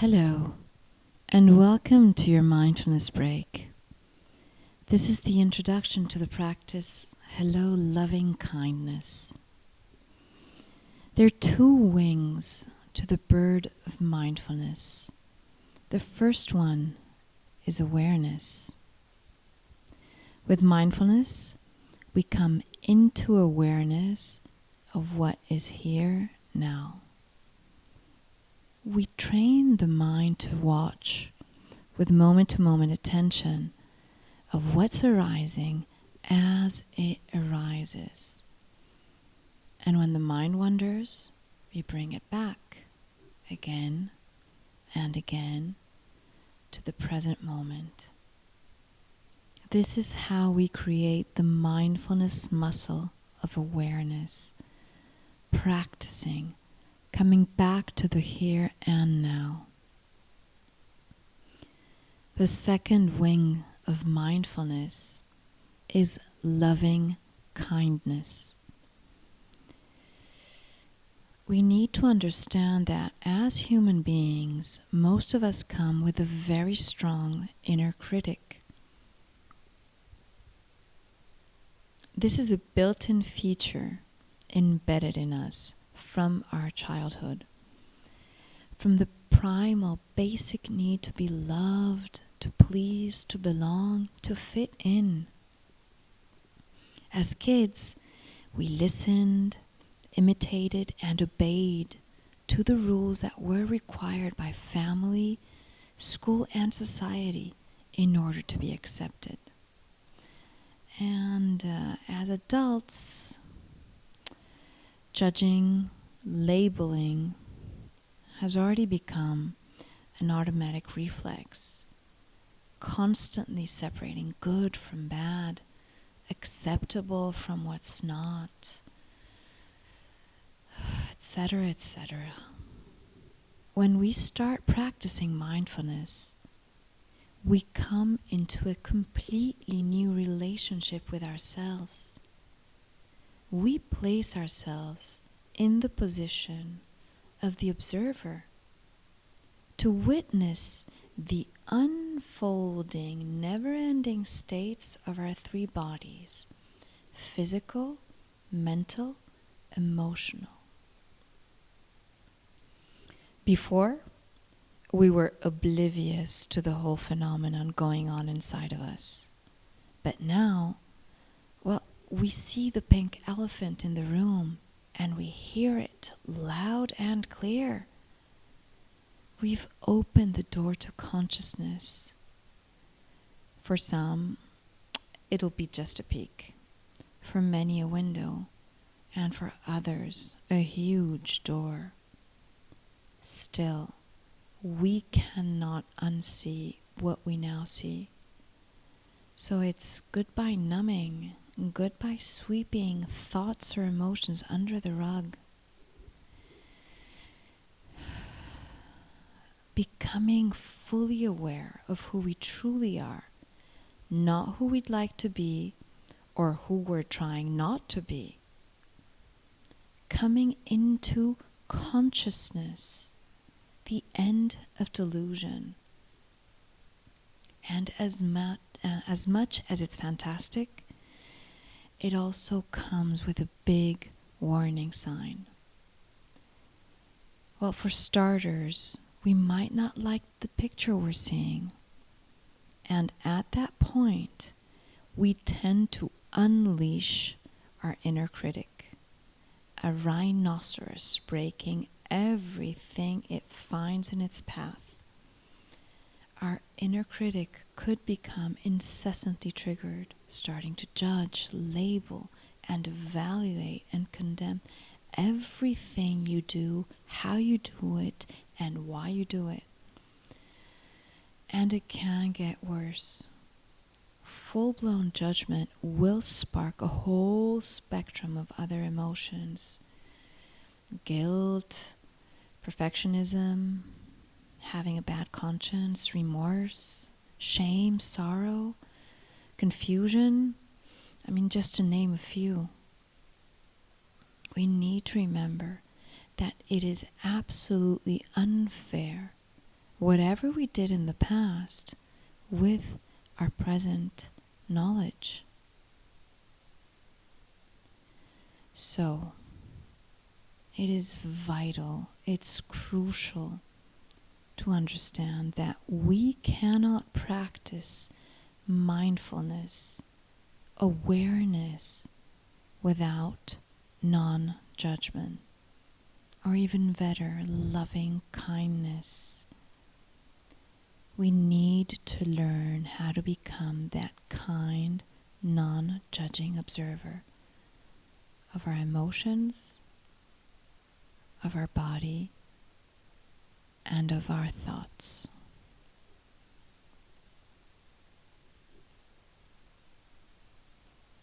Hello, and welcome to your mindfulness break. This is the introduction to the practice, Hello Loving Kindness. There are two wings to the bird of mindfulness. The first one is awareness. With mindfulness, we come into awareness of what is here now. We train the mind to watch with moment-to-moment attention of what's arising as it arises. And when the mind wanders, we bring it back again and again to the present moment. This is how we create the mindfulness muscle of awareness, practicing, coming back to the here and now. The second wing of mindfulness is loving kindness. We need to understand that as human beings, most of us come with a very strong inner critic. This is a built-in feature embedded in us from our childhood, from the primal basic need to be loved, to please, to belong, to fit in. As kids, we listened, imitated, and obeyed to the rules that were required by family, school, and society in order to be accepted. And as adults, judging, labeling has already become an automatic reflex, constantly separating good from bad, acceptable from what's not, etc., etc. When we start practicing mindfulness, we come into a completely new relationship with ourselves. We place ourselves in the position of the observer to witness the unfolding, never-ending states of our three bodies: physical, mental, emotional. Before, we were oblivious to the whole phenomenon going on inside of us. But now, we see the pink elephant in the room and we hear it loud and clear. We've opened the door to consciousness. For some, it'll be just a peek. For many, a window. And for others, a huge door. Still, we cannot unsee what we now see. So it's goodbye numbing, goodbye sweeping thoughts or emotions under the rug. Becoming fully aware of who we truly are, not who we'd like to be or who we're trying not to be. Coming into consciousness, the end of delusion. And as much as it's fantastic, it also comes with a big warning sign. Well, for starters, we might not like the picture we're seeing. And at that point, we tend to unleash our inner critic, a rhinoceros breaking everything it finds in its path. Our inner critic could become incessantly triggered, starting to judge, label, and evaluate and condemn everything you do, how you do it, and why you do it. And it can get worse. Full-blown judgment will spark a whole spectrum of other emotions. Guilt, perfectionism, having a bad conscience, remorse, shame, sorrow, confusion. Just to name a few. We need to remember that it is absolutely unfair whatever we did in the past with our present knowledge. So, it is vital, it's crucial to understand that we cannot practice mindfulness, awareness, without non-judgment, or even better, loving kindness. We need to learn how to become that kind, non-judging observer of our emotions, of our body, and of our thoughts.